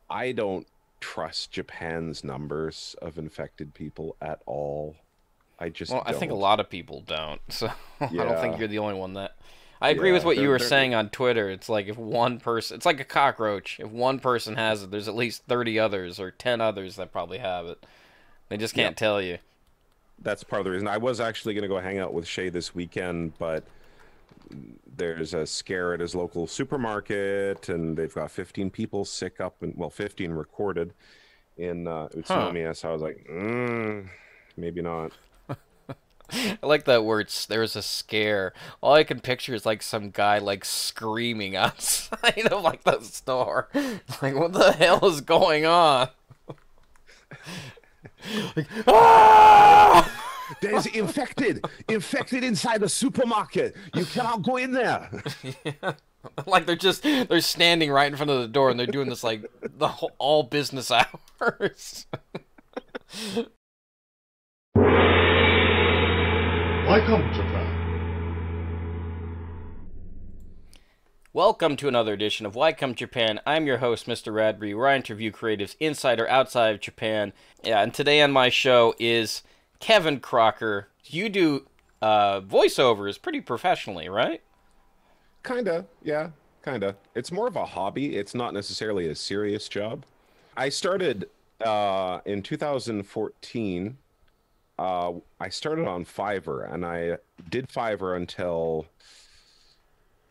I don't trust Japan's numbers of infected people at all. I Well, just I think a don't. lot of people don't, so I don't think Yeah, you're the only one that. I agree with yeah. what you They're were they're saying on Twitter. It's like if one person, it's like a cockroach. If one person has it, there's at least 30 others or 10 others that probably have it. They just Yep. can't tell you. That's part of the reason. I was actually going to go hang out with Shea this weekend, but there's a scare at his local supermarket, and they've got 15 people sick up, and well, 15 recorded in Huh. Utsunomiya. So I was like, maybe not. I like that word. There was a scare. All I can picture is like some guy like screaming outside of like the store. Like, what the hell is going on? Like, ah! There's infected inside the supermarket. You cannot go in there. Yeah. Like they're standing right in front of the door and they're doing this like the whole, all business hours. Welcome, Japan. Welcome to another edition of Why Come Japan. I'm your host, Mr. Radbury, where I interview creatives inside or outside of Japan. Yeah, and today on my show is Kevin Crocker. You do voiceovers pretty professionally, right? Kinda, yeah, kinda. It's more of a hobby. It's not necessarily a serious job. I started in 2014. I started on Fiverr, and I did Fiverr until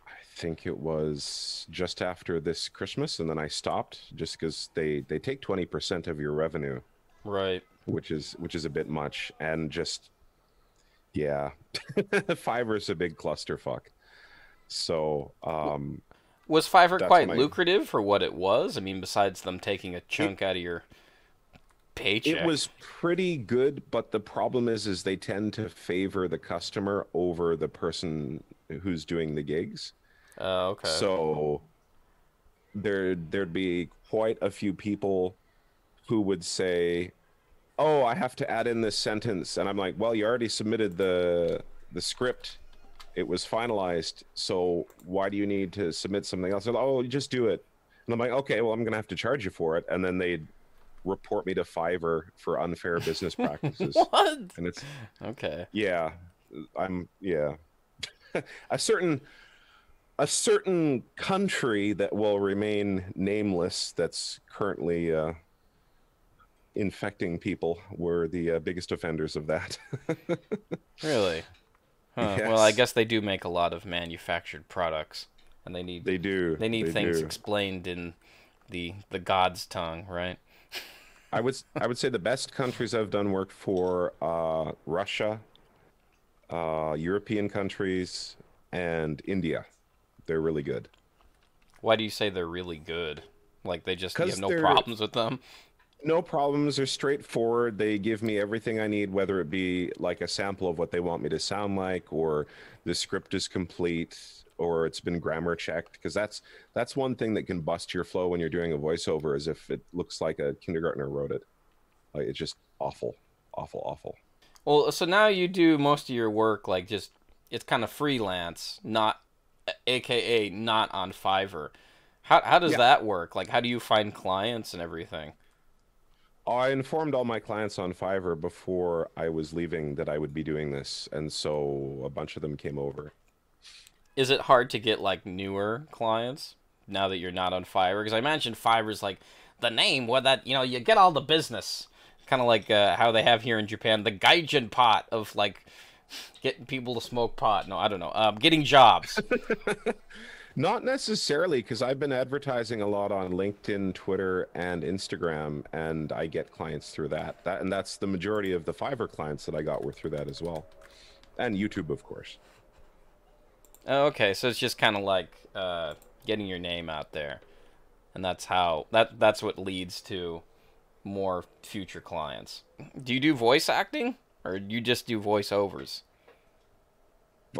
I think it was just after this Christmas, and then I stopped just because they take 20% of your revenue, Right. which is a bit much, and just yeah, Fiverr's a big clusterfuck. So Was Fiverr that's quite when I lucrative for what it was? I mean, besides them taking a it chunk out of your it paycheck. was pretty good, but the problem is they tend to favor the customer over the person who's doing the gigs. Okay. So there'd be quite a few people who would say, "Oh, I have to add in this sentence," and I'm like, "Well, you already submitted the script. It was finalized. So why do you need to submit something else?" They're like, "Oh, you just do it." And I'm like, "Okay, well, I'm gonna have to charge you for it," and then they'd report me to Fiverr for unfair business practices. What? And it's Okay. yeah, I'm yeah. A certain country that will remain nameless that's currently infecting people were the biggest offenders of that. Really? Huh. Well, I Yes, guess they do make a lot of manufactured products, and they do. they need They things do. explained in the God's tongue, right? I would say the best countries I've done work for Russia, European countries, and India. They're really good Why do you say they're really good? Like they just you have because no they're problems with them? no problems. They're straightforward. They give me everything I need, whether it be like a sample of what they want me to sound like, or the script is complete, or it's been grammar checked. Because that's one thing that can bust your flow when you're doing a voiceover, is if it looks like a kindergartner wrote it. Like it's just awful, awful, awful. Well, so now you do most of your work like just it's kind of freelance, not AKA not on Fiverr. How does Yeah. that work? Like how do you find clients and everything? I informed all my clients on Fiverr before I was leaving that I would be doing this, and so a bunch of them came over. Is it hard to get like newer clients now that you're not on Fiverr? Because I imagine Fiverr's like the name where that you get all the business, kind of like how they have here in Japan the gaijin pot of like getting people to smoke pot. No, I don't know. Getting jobs. Not necessarily, because I've been advertising a lot on LinkedIn, Twitter, and Instagram, and I get clients through that. That's the majority of the Fiverr clients that I got were through that as well, and YouTube, of course. Okay, so it's just kind of like getting your name out there, and that's what leads to more future clients. Do you do voice acting, or do you just do voiceovers?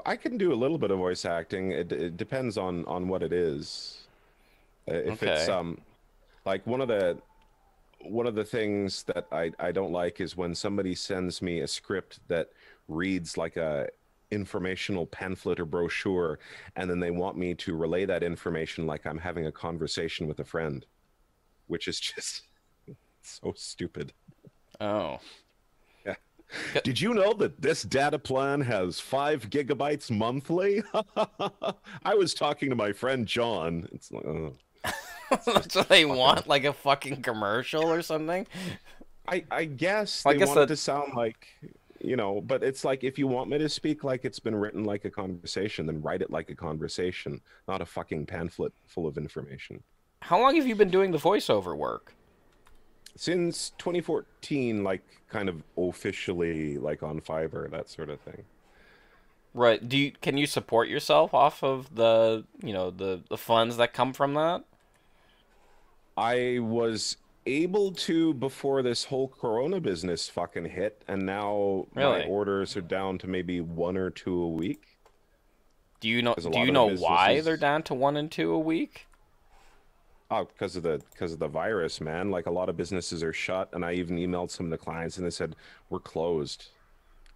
I can do a little bit of voice acting. It depends on what it is. If it's Okay. like one of the things that I don't like is when somebody sends me a script that reads like a informational pamphlet or brochure, and then they want me to relay that information like I'm having a conversation with a friend. which is just so stupid. Oh. Yeah. Did you know that this data plan has 5 gigabytes monthly? I was talking to my friend John. It's like, oh, That's what they want, like a fucking commercial or something. I guess Well, I they guess want it that. to sound like, but it's like if you want me to speak like it's been written like a conversation, then write it like a conversation, not a fucking pamphlet full of information. How long have you been doing the voiceover work? Since 2014, like kind of officially like on Fiverr, that sort of thing. Right. Can you support yourself off of the funds that come from that? I was able to before this whole Corona business fucking hit, and now my Really? orders are down to maybe 1 or 2 a week. Because a Do lot you of the know why they're businesses, down to 1 and 2 a week? oh, because of the virus, man. Like a lot of businesses are shut, and I even emailed some of the clients, and they said we're closed.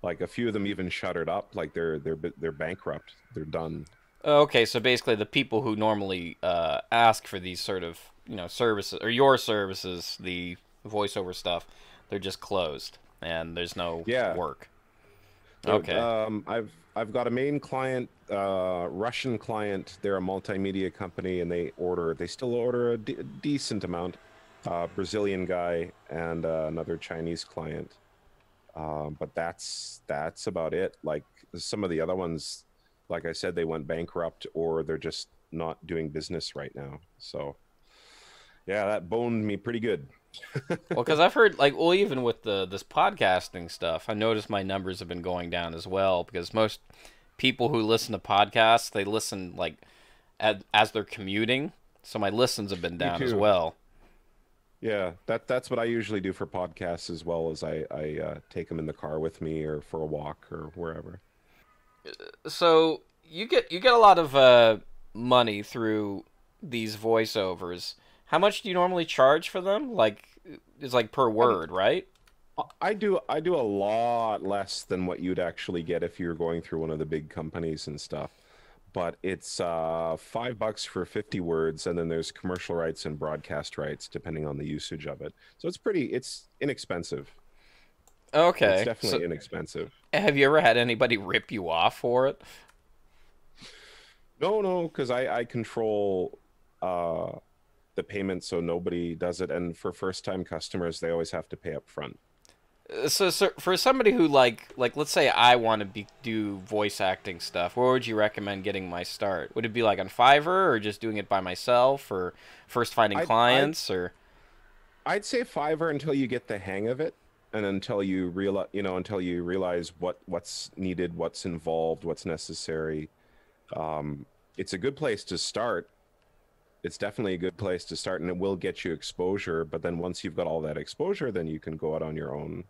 Like a few of them even shuttered up. Like they're bankrupt. They're done. Okay, so basically the people who normally ask for these sort of, services or your services, the voiceover stuff, they're just closed and there's no Yeah. work. So, Okay. I've got a main client, Russian client. They're a multimedia company, and they still order a decent amount. Brazilian guy and another Chinese client. But that's about it. Like some of the other ones, like I said, they went bankrupt or they're just not doing business right now. So yeah, that boned me pretty good. Well, because I've heard like, well, even with this podcasting stuff, I noticed my numbers have been going down as well because most people who listen to podcasts, they listen like as they're commuting, so my listens have been Me down as too. well. Yeah, that's what I usually do for podcasts as well as I take them in the car with me or for a walk or wherever. So you get a lot of money through these voiceovers. How much do you normally charge for them? Like it's like per Um, word, right? I do a lot less than what you'd actually get if you're going through one of the big companies and stuff. But it's $5 for 50 words, and then there's commercial rights and broadcast rights depending on the usage of it. So it's inexpensive. It's Okay. So definitely inexpensive. have you ever had anybody rip you off for it? No, no, because I control uh the payment so nobody does it, and for first time customers they always have to pay up front. So for somebody who like let's say I want to do voice acting stuff, where would you recommend getting my start? Would it be like on Fiverr or just doing it by myself or first finding I I clients or I'd say Fiverr until you get the hang of it, and until you realize what's needed, what's involved, what's necessary. It's a good place to start. It's definitely a good place to start, and it will get you exposure. But then once you've got all that exposure, then you can go out on your own.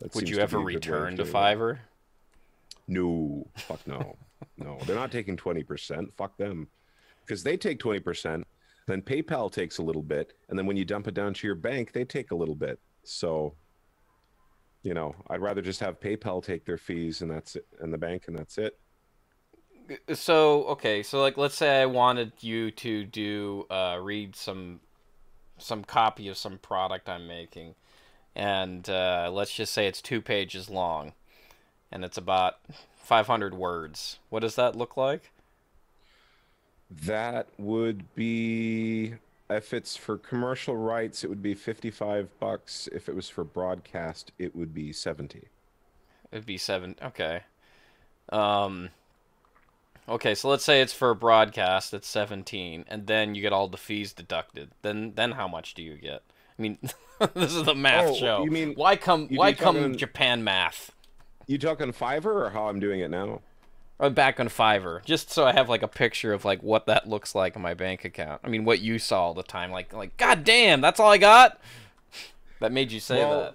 That would seems you to ever be a good way of return to doing it. Fiverr? No, fuck no, no. They're not taking 20%. Fuck them, because they take 20%. Then PayPal takes a little bit, and then when you dump it down to your bank, they take a little bit. So I'd rather just have PayPal take their fees, and that's it, and the bank, and that's it. So okay, so like let's say I wanted you to do read some copy of some product I'm making, and let's just say it's 2 pages long, and it's about 500 words. What does that look like? That would be, if it's for commercial rights, it would be $55. If it was for broadcast, it would be 70. It'd be seven. Okay. Um. Okay, so let's say it's for a broadcast. It's 17, and then you get all the fees deducted. Then how much do you get? I mean, this is the math Oh, show. you mean Why come you why you come talking Japan math? you talking Fiverr or how I'm doing it now? I'm back on Fiverr, just so I have like a picture of like what that looks like in my bank account. I mean, what you saw all the time, like God damn, that's all I got. That made you say Well, that.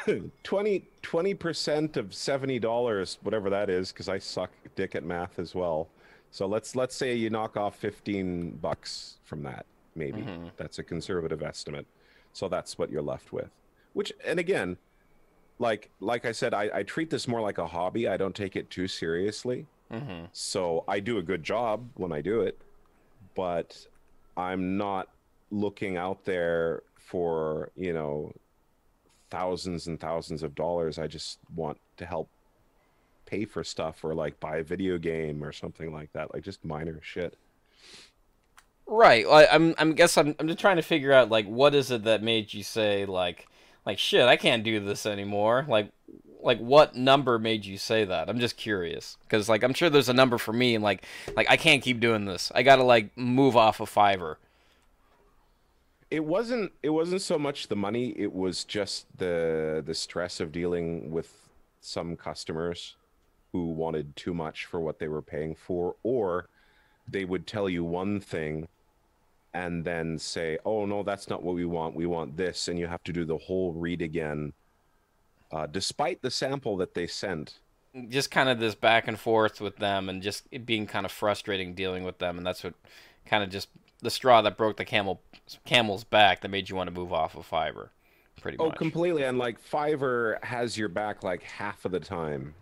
20% of $70, whatever that is, because I suck dick at math as well. So let's say you knock off $15 from that, maybe. Hmm. That's a conservative estimate. So that's what you're left with. Which, and again, like I said, I treat this more like a hobby. I don't take it too seriously. Hmm. So I do a good job when I do it, but I'm not looking out there for, thousands and thousands of dollars. I just want to help pay for stuff or like buy a video game or something like that, like just minor shit. Right. I'm just trying to figure out like what is it that made you say like shit, I can't do this anymore. Like what number made you say that? I'm just curious because like I'm sure there's a number for me and like I can't keep doing this. I gotta like move off of Fiverr. It wasn't so much the money, it was just the stress of dealing with some customers who wanted too much for what they were paying for, or they would tell you one thing and then say, "Oh no, that's not what we want. We want this," and you have to do the whole read again, despite the sample that they sent. Just kind of this back and forth with them and just it being kind of frustrating dealing with them and that's what kind of just the straw that broke the camel's back that made you want to move off of Fiverr, pretty Oh, much. completely. And like Fiverr has your back like half of the time,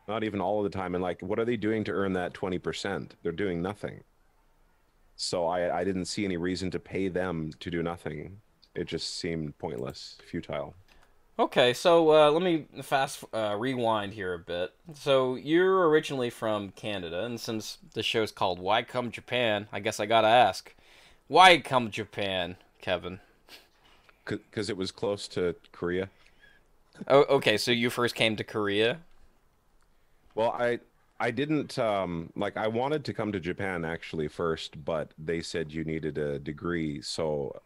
not even all of the time. And like, what are they doing to earn that 20%? They're doing nothing. So I didn't see any reason to pay them to do nothing. It just seemed pointless, futile. Okay, so let me fast rewind here a bit. So you're originally from Canada, and since the show's called "Why Come Japan," I guess I gotta ask, why come Japan, Kevin? Because it was close to Korea. Oh, okay, so you first came to Korea. Well, I didn't like I wanted to come to Japan actually first, but they said you needed a degree. So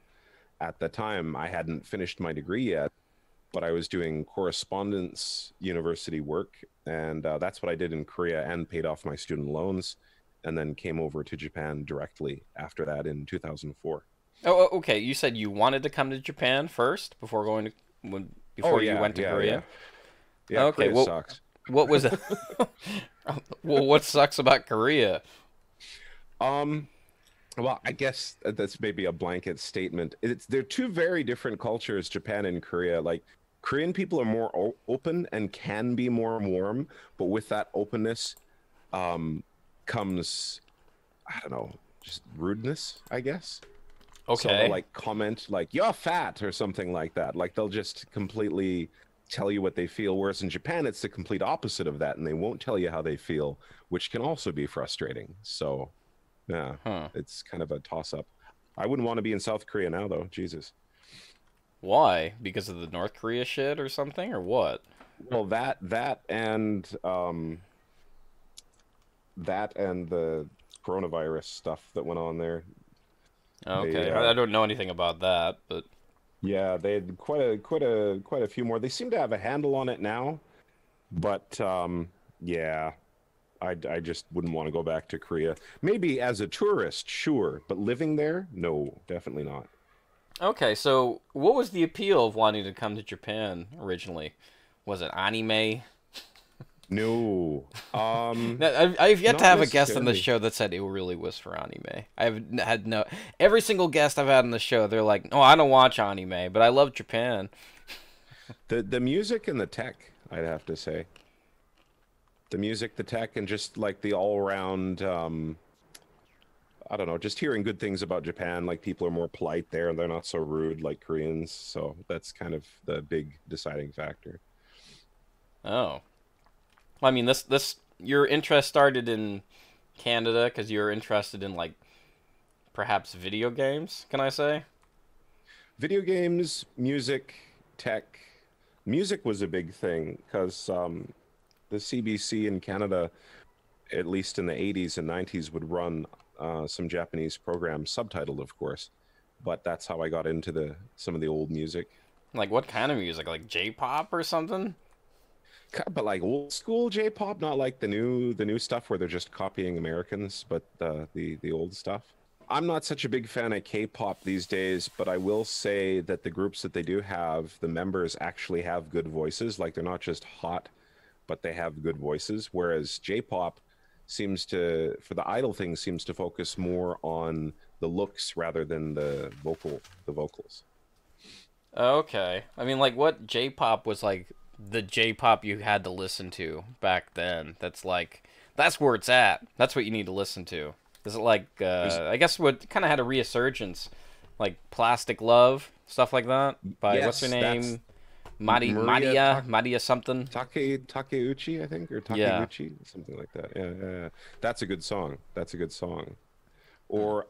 at the time I hadn't finished my degree yet, but I was doing correspondence university work, and that's what I did in Korea and paid off my student loans, and then came over to Japan directly after that in 2004. Okay. You said you wanted to come to Japan first before going to Oh before you yeah, went to yeah, yeah. Korea. Yeah, Okay. Korea Well, sucks. what was it? Well, what sucks about Korea? Um, well, I guess that's maybe a blanket statement. They're two very different cultures, Japan and Korea. Like Korean people are more open and can be more warm, but with that openness comes, I don't know, just rudeness, I guess. So they'll Okay. like comment like "you're fat" or something like that. Like they'll just completely tell you what they feel. Whereas in Japan, it's the complete opposite of that, and they won't tell you how they feel, which can also be frustrating. So yeah, Huh. it's kind of a toss up. I wouldn't want to be in South Korea now, though. Jesus. Why? Because of the North Korea shit or something, or what? Well, that and the coronavirus stuff that went on there. They Okay, I don't know anything about that, but yeah, they had quite a few more. They seem to have a handle on it now, but yeah, I just wouldn't want to go back to Korea. Maybe as a tourist, sure, but living there, no, definitely not. okay. So, what was the appeal of wanting to come to Japan originally? Was it anime? No, Now, I've yet to not have a guest on the necessarily. show that said it really was for anime. Had no. Every single guest I've had on the show, they're like, "Oh, I don't watch anime, but I love Japan." The music and the tech, I'd have to say. The music, the tech, and just like the all around. I don't know, just hearing good things about Japan. Like people are more polite there, and they're not so rude like Koreans. So that's kind of the big deciding factor. Oh, I mean, this your interest started in Canada because you're interested in like perhaps video games. Can I say? Video games, music, tech. Music was a big thing because the CBC in Canada, at least in the 80s and 90s, would run some Japanese programs, subtitled, of course. But that's how I got into the some of the old music. Like what kind of music? Like J-pop or something? But like old school J-pop, not like the new stuff where they're just copying Americans, but the old stuff. I'm not such a big fan of K-pop these days, but I will say that the groups that they do have, the members actually have good voices. Like they're not just hot, but they have good voices. Whereas J-pop seems to, for the idol thing, seems to focus more on the looks rather than the vocals. Okay. I mean, like, what J-pop was like the J-pop you had to listen to back then? That's like, that's where it's at. That's what you need to listen to. Is it like, There's I guess what kind of had a resurgence like Plastic Love, stuff like that. By what's her Yes, that's name? Maria Madia something. Takeuchi, I think, or Yeah. Takeuchi, something like that. Yeah, yeah, yeah. That's a good song. That's a good song. Or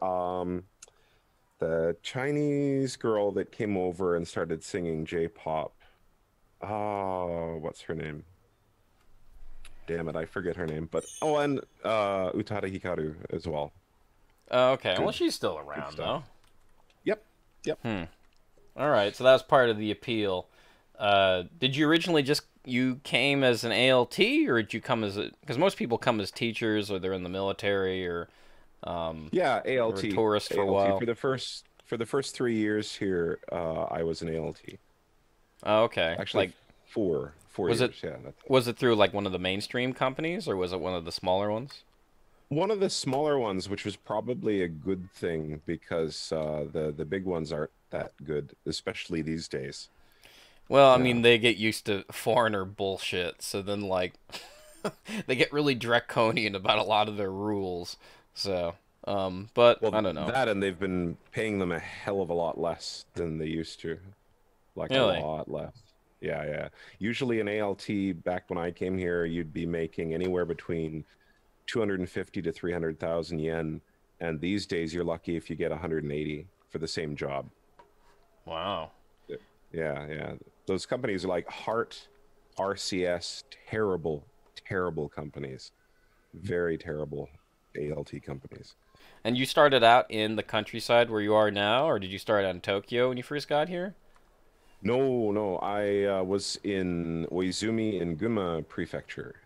the Chinese girl that came over and started singing J-pop. Oh, what's her name? Damn it, I forget her name. But oh, and Utada Hikaru as well. Oh, okay. Well, Good, she's still good around stuff. though. Yep, yep. All right, so that was part of the appeal. Did you originally just you came as an ALT, or did you come as a? Because most people come as teachers, or they're in the military, or Yeah, or a ALT, tourist for a ALT. while. For the first 3 years here, I was an ALT. Oh, okay. Actually, Like, four was it years. Yeah, that's it. was it through like one of the mainstream companies, or was it one of the smaller ones? One of the smaller ones, which was probably a good thing because the big ones aren't that good, especially these days. Well, I Yeah. mean, they get used to foreigner bullshit, so then like they get really draconian about a lot of their rules. So, but I Well, don't know. that and they've been paying them a hell of a lot less than they used to. Like a Really? lot less. Yeah, yeah. Usually an ALT back when I came here, you'd be making anywhere between 250 to 300,000 yen, and these days you're lucky if you get 180 for the same job. Wow. Yeah, yeah. Those companies are like Heart, RCS, terrible, terrible companies. Very terrible ALT companies. And you started out in the countryside where you are now, or did you start out in Tokyo when you first got here? No, no, I was in Oizumi in Gunma Prefecture.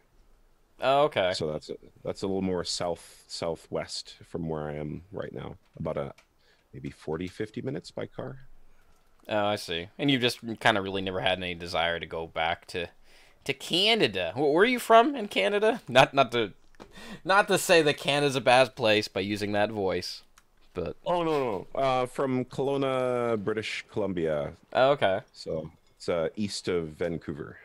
Oh, okay. So that's a little more southwest from where I am right now. About a maybe 40, 50 minutes by car. Oh, I see. And you just kind of really never had any desire to go back to Canada. Where are you from in Canada? Not to say that Canada's a bad place by using that voice, but Oh no, no. From Kelowna, British Columbia. oh, okay. So it's east of Vancouver.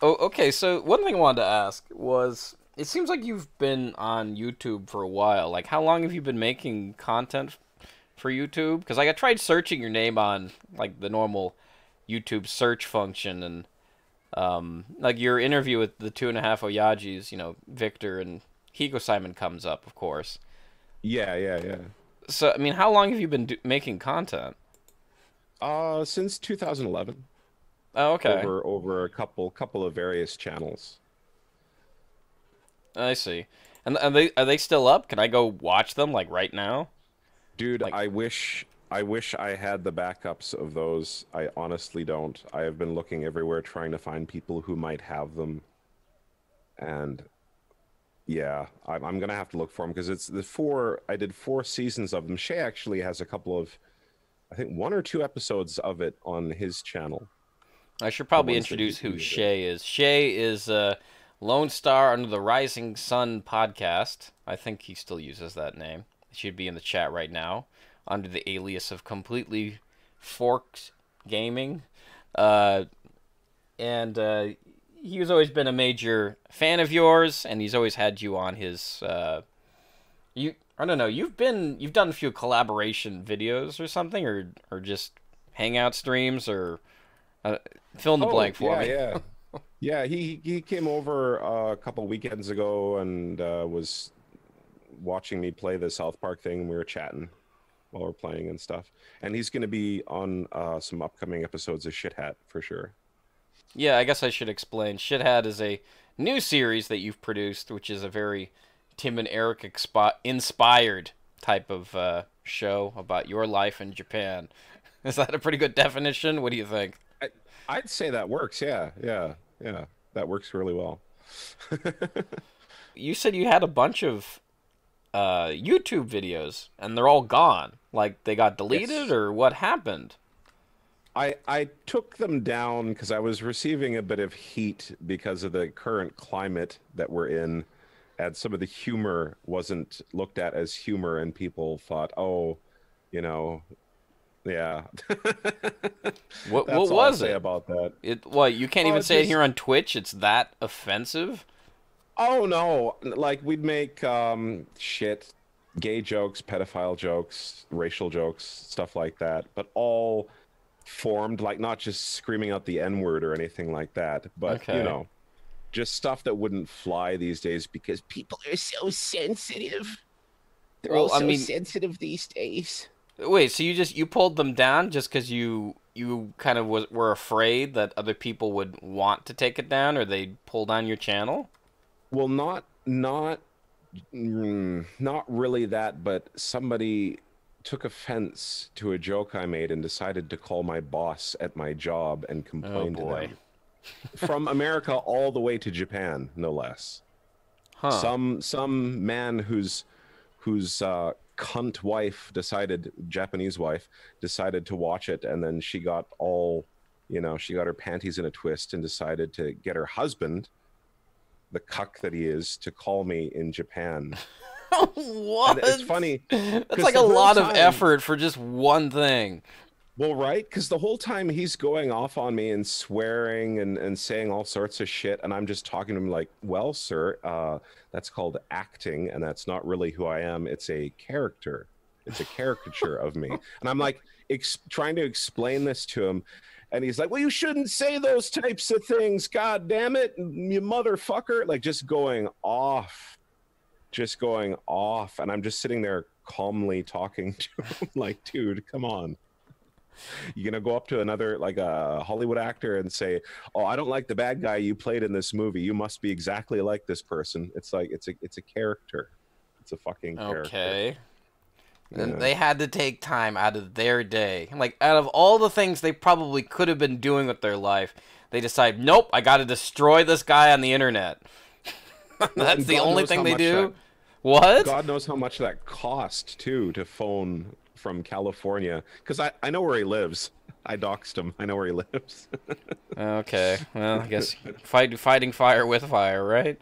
Oh, okay. So one thing I wanted to ask was, it seems like you've been on YouTube for a while. Like, how long have you been making content for YouTube? Because like I tried searching your name on like the normal YouTube search function, and like your interview with the 2.5 Oyajis, Victor and Hiko Simon comes up, of course. Yeah, yeah, yeah. So I mean, how long have you been making content? Since 2011, Oh, okay. over a couple of various channels. I see. And are they still up? Can I go watch them like right now? Dude, Like, I wish I had the backups of those. I honestly don't. I have been looking everywhere trying to find people who might have them. And yeah, I'm gonna have to look for them because it's the four. I did 4 seasons of them. Shea actually has a couple of, I think 1 or 2 episodes of it on his channel. I should The probably ones that introduce he who was in. Shea is. Shea is Lone Star under the Rising Sun podcast. I think he still uses that name. It should be in the chat right now under the alias of Completely Forked Gaming. Uh, and he's always been a major fan of yours, and he's always had you on his. I don't know. You've done a few collaboration videos or something, or just hangout streams, or uh, fill in the Oh blank for yeah, me. yeah, yeah. He came over a couple weekends ago and was watching me play the South Park thing. We were chatting while we're playing and stuff. And he's going to be on some upcoming episodes of Shithat for sure. Yeah, I guess I should explain. Shithat is a new series that you've produced, which is a very Tim and Eric inspired type of show about your life in Japan. Is that a pretty good definition? What do you think? I, I'd say that works. Yeah, yeah, yeah. That works really well. You said you had a bunch of YouTube videos, and they're all gone. Like, they got deleted, Yes. or what happened? I took them down because I was receiving a bit of heat because of the current climate that we're in, and some of the humor wasn't looked at as humor, and people thought, oh, you know, yeah. What That's all I'll was say it? about that. What, you can't Oh, even it's say it just, here on Twitch? It's that offensive? oh no, like we'd make shit. gay jokes, pedophile jokes, racial jokes, stuff like that, but all formed like not just screaming out the N word or anything like that, but Okay. just stuff that wouldn't fly these days because people are so sensitive. They're all Well, I so mean, sensitive these days. wait, so you pulled them down just because you kind of were afraid that other people would want to take it down, or they'd pull down your channel? Well, not really that, but somebody took offense to a joke I made and decided to call my boss at my job and Oh complain to boy. them. From America all the way to Japan, no less. Huh. Some man whose cunt wife decided, Japanese wife, decided to watch it, and then she got all, she got her panties in a twist and decided to get her husband, the cuck that he is, to call me in Japan. And What? it's funny That's because like a the whole lot of time, effort for just one thing. well, right? Because the whole time he's going off on me and swearing and saying all sorts of shit, and I'm just talking to him like, "Well, sir, that's called acting, and that's not really who I am. It's a character. It's a caricature of me." And I'm like, trying to explain this to him, and he's like, "Well, you shouldn't say those types of things. God damn it, you motherfucker!" Like just going off, and I'm just sitting there calmly talking to him, like, "Dude, come on." You gonna go up to another like a Hollywood actor and say, "Oh, I don't like the bad guy you played in this movie. You must be exactly like this person." It's like it's a character. It's a fucking character. Okay. And Yeah. they had to take time out of their day. Like, out of all the things they probably could have been doing with their life, they decide, nope, I gotta destroy this guy on the internet. Well, That's and the God only knows thing how they much that do? What? God knows how much that cost too to phone from California because I know where he lives. I doxed him. I know where he lives. Okay, well, I guess fighting fire with fire, right?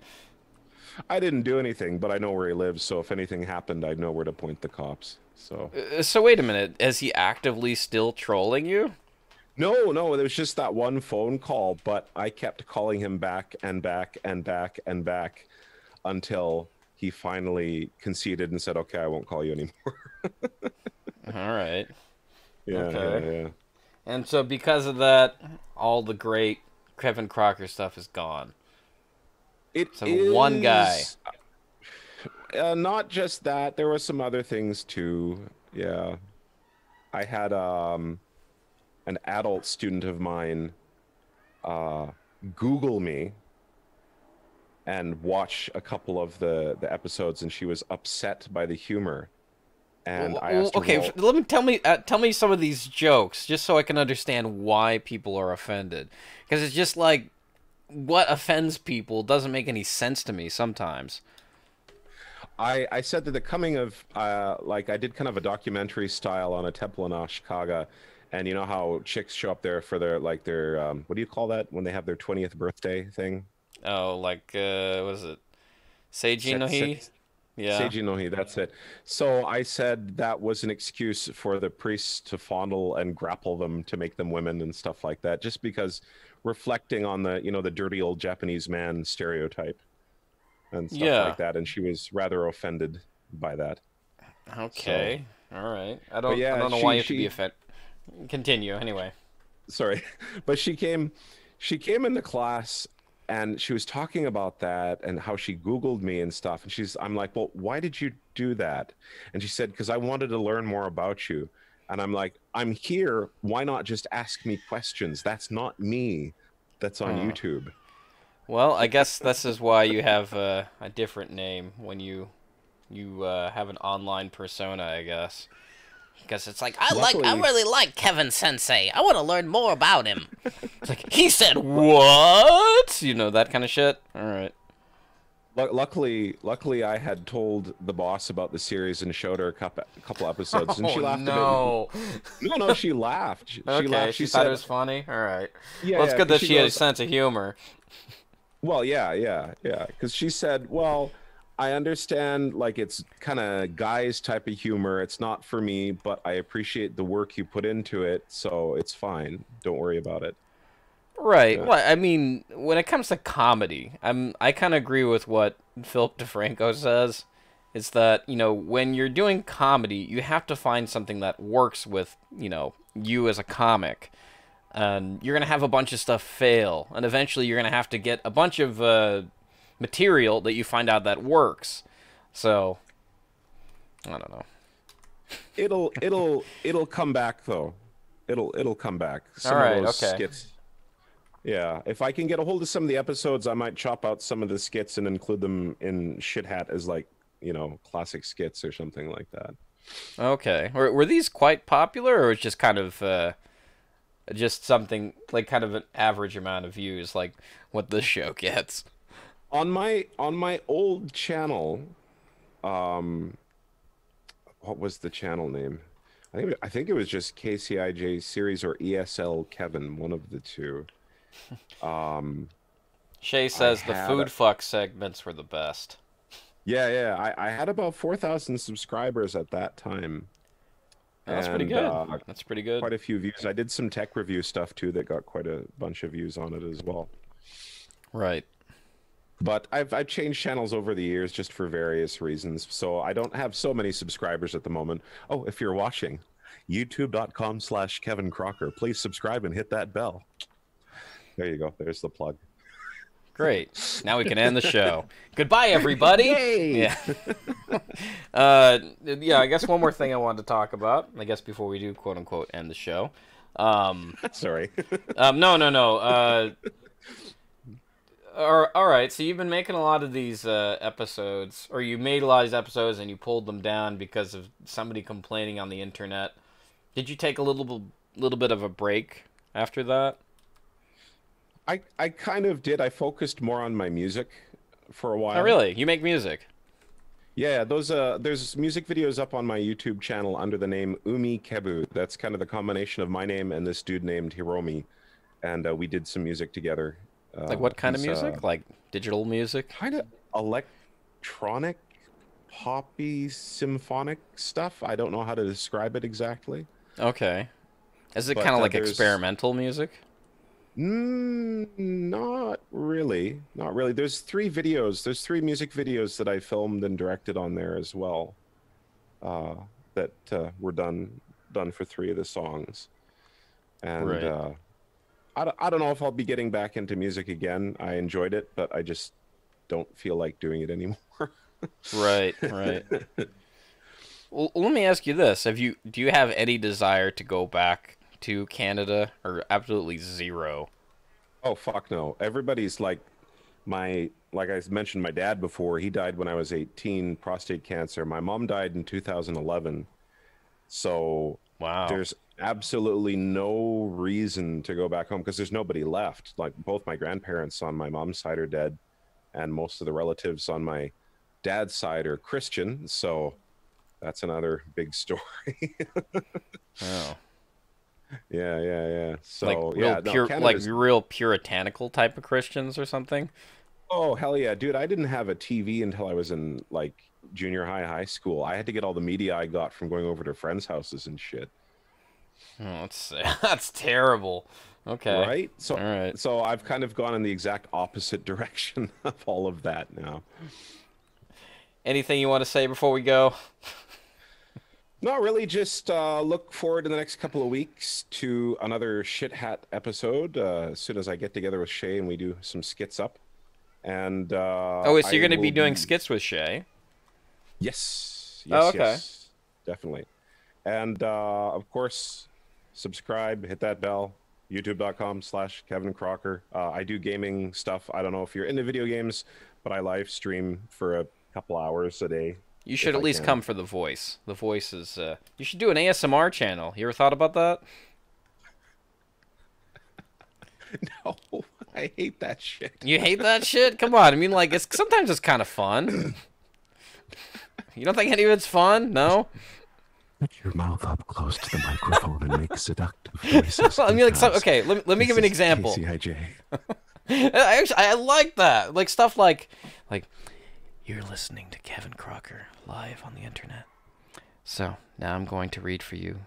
I didn't do anything, but I know where he lives. So if anything happened, I'd know where to point the cops. So. So wait a minute, is he actively still trolling you? No, no, it was just that one phone call, but I kept calling him back and back and back and back until he finally conceded and said, "Okay, I won't call you anymore." All right. Yeah, Okay. yeah, yeah. And so because of that, all the great Kevin Crocker stuff is gone. It So one guy. is not just that. There were some other things too. Yeah, I had an adult student of mine uh, Google me and watch a couple of the episodes, and she was upset by the humor. And I asked her, Okay, well, tell me some of these jokes just so I can understand why people are offended. Because it's just like what offends people doesn't make any sense to me sometimes. I said that the coming of like I did kind of a documentary style on a temple in Ashikaga, and you know how chicks show up there for their what do you call that when they have their 20th birthday thing? Oh, like what is it? Seiji no Hi? Yeah. Seiji no Hi, that's it. So I said that was an excuse for the priests to fondle and grapple them to make them women and stuff like that, just because reflecting on the dirty old Japanese man stereotype and stuff Yeah. like that, and she was rather offended by that. So, Okay. All right. but I yeah, don't know why you have to be she offended. Continue anyway. sorry, but she came into class and she was talking about that and how she Googled me and stuff. And I'm like, well, why did you do that? And she said, because I wanted to learn more about you. And I'm like, I'm here. Why not just ask me questions? That's not me. That's on Hmm. YouTube. Well, I guess this is why you have a different name when you have an online persona, I guess. Because it's like I Luckily, really like Kevin Sensei. I want to learn more about him. It's like he said what? You know that kind of shit. All right. luckily, I had told the boss about the series and showed her a couple episodes, and Oh she laughed a bit. no. No, no, she laughed. She Okay, laughed. she She thought it said, was funny. All right. "Yeah, Well, it's yeah," good because that she she had a goes, sense of humor. well, yeah, yeah, yeah. Because she said, well, I understand, like, it's kind of guys type of humor. It's not for me, but I appreciate the work you put into it, so it's fine. Don't worry about it. Right. Yeah. Well, I mean, when it comes to comedy, I kind of agree with what Philip DeFranco says. is that, you know, when you're doing comedy, you have to find something that works with, you know, you as a comic. And you're going to have a bunch of stuff fail. And eventually you're going to have to get a bunch of material that you find out that works. So, I don't know. It'll come back though. It'll come back. Some All right, of those okay. skits. Yeah, if I can get a hold of some of the episodes, I might chop out some of the skits and include them in Shithat as like, you know, classic skits or something like that. Okay. Were these quite popular, or was just kind of just something like kind of an average amount of views, like what this show gets? On my old channel, what was the channel name? I think it was just KCIJ series or ESL Kevin, one of the two. Shea says the food fuck segments were the best. Yeah. I had about 4,000 subscribers at that time. That's pretty good. That's pretty good. Quite a few views. I did some tech review stuff too that got quite a bunch of views on it as well. Right. But I've changed channels over the years just for various reasons. So I don't have so many subscribers at the moment. Oh, if you're watching, youtube.com/Kevin Crocker. Please subscribe and hit that bell. There you go. There's the plug. Great. Now we can end the show. Goodbye, everybody. Yay! Yeah. Yeah, I guess one more thing I wanted to talk about, I guess before we do quote unquote end the show. Sorry. No. All right, so you've been making a lot of these episodes, or you made a lot of these episodes and you pulled them down because of somebody complaining on the internet. Did you take a little bit of a break after that? I kind of did. I focused more on my music for a while. Oh, really? You make music? Yeah, there's music videos up on my YouTube channel under the name Umi Kebu. That's kind of the combination of my name and this dude named Hiromi, and we did some music together. Like what kind of music? Like digital music? Kind of electronic, poppy, symphonic stuff. I don't know how to describe it exactly. Okay. Is it But, kind of like there's- experimental music? Not really. Not really. There's three music videos that I filmed and directed on there as well. That were done for three of the songs. And Right. I don't know if I'll be getting back into music again. I enjoyed it, but I just don't feel like doing it anymore. Right. Well, let me ask you this: do you have any desire to go back to Canada, or absolutely zero? Oh, fuck no. Everybody's like I mentioned my dad before, he died when I was 18, prostate cancer. My mom died in 2011. So Wow. there's absolutely no reason to go back home because there's nobody left. Like both my grandparents on my mom's side are dead, and most of the relatives on my dad's side are Christian. So that's another big story. Oh. Yeah. So Like real puritanical type of Christians or something? Oh, hell yeah, dude. I didn't have a TV until I was in like junior high school. I had to get all the media I got from going over to friends' houses and shit. Oh, that's terrible. Okay. Right? So, all right. So I've kind of gone in the exact opposite direction of all of that now. Anything you want to say before we go? Not really, just look forward in the next couple of weeks to another Shithat episode as soon as I get together with Shea and we do some skits up. And So you're going to be doing skits with Shea? Yes. Oh, okay. Yes, definitely. And of course, subscribe, hit that bell, youtube.com/Kevin Crocker. I do gaming stuff. I don't know if you're into video games, but I live stream for a couple hours a day. You should at least come for the voice. The voice is... You should do an ASMR channel. You ever thought about that? No, I hate that shit. You hate that shit? Come on. I mean, like, sometimes it's kind of fun. You don't think any of it's fun? No? Put your mouth up close to the microphone and make seductive voices. I mean, like, okay, let me give an example. KCIJ. I like that. Like, stuff like, you're listening to Kevin Crocker live on the internet. So, now I'm going to read for you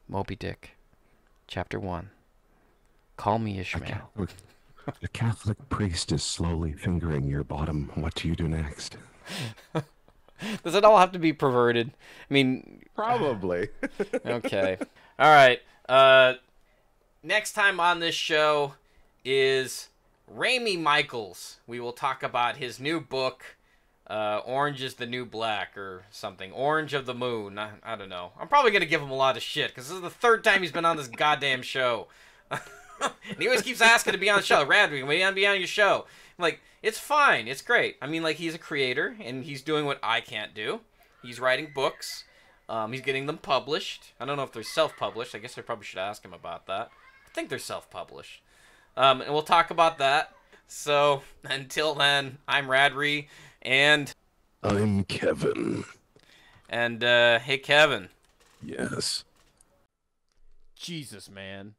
Moby Dick, Chapter 1. Call me Ishmael. A Catholic priest is slowly fingering your bottom. What do you do next? Does it all have to be perverted? I mean, Probably. okay. All right. Next time on this show is Ramey Michaels. We will talk about his new book, Orange is the New Black, or something. Orange of the Moon. I don't know. I'm probably going to give him a lot of shit, because this is the third time he's been on this goddamn show. And he always keeps asking to be on the show. Rad, we can be on your show. I'm like, it's fine. It's great. I mean, like, he's a creator, and he's doing what I can't do. He's writing books. He's getting them published. I don't know if they're self-published. I guess I probably should ask him about that. I think they're self-published. And we'll talk about that. So, until then, I'm Radri, and... I'm Kevin. And, hey, Kevin. Yes. Jesus, man.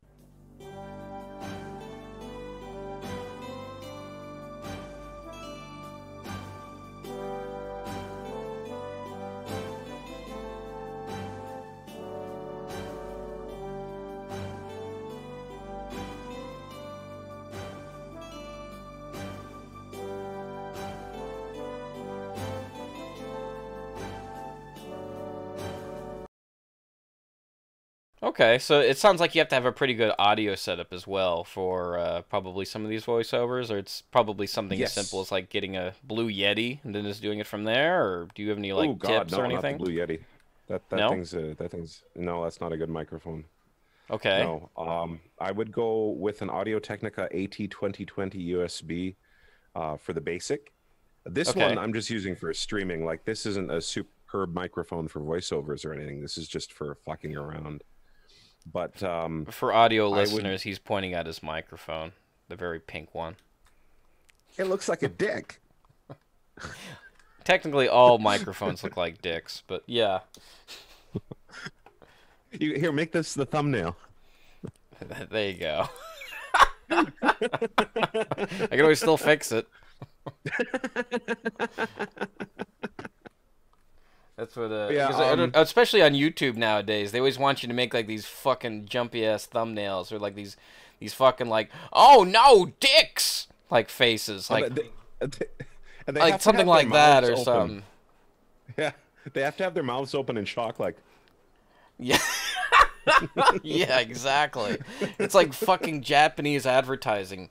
Okay, so it sounds like you have to have a pretty good audio setup as well for probably some of these voiceovers, or it's probably something as simple as like getting a Blue Yeti and then just doing it from there, or do you have any like tips or anything? Not the Blue Yeti. No? Thing's no, that's not a good microphone. Okay. No, I would go with an Audio-Technica AT2020 USB for the basic. This one I'm just using for streaming. Like, this isn't a superb microphone for voiceovers or anything. This is just for fucking around. But for audio listeners, he's pointing at his microphone, the very pink one. It looks like a dick. Technically, all microphones look like dicks, but yeah. Here, make this the thumbnail. There you go. I can always still fix it. That's what, especially on YouTube nowadays, they always want you to make like these fucking jumpy ass thumbnails or like these fucking like, oh no, dicks, like faces, like, and they like have to something have their like that or mouths open. something. Yeah, they have to have their mouths open in shock, like. Yeah. Yeah, exactly. It's like fucking Japanese advertising.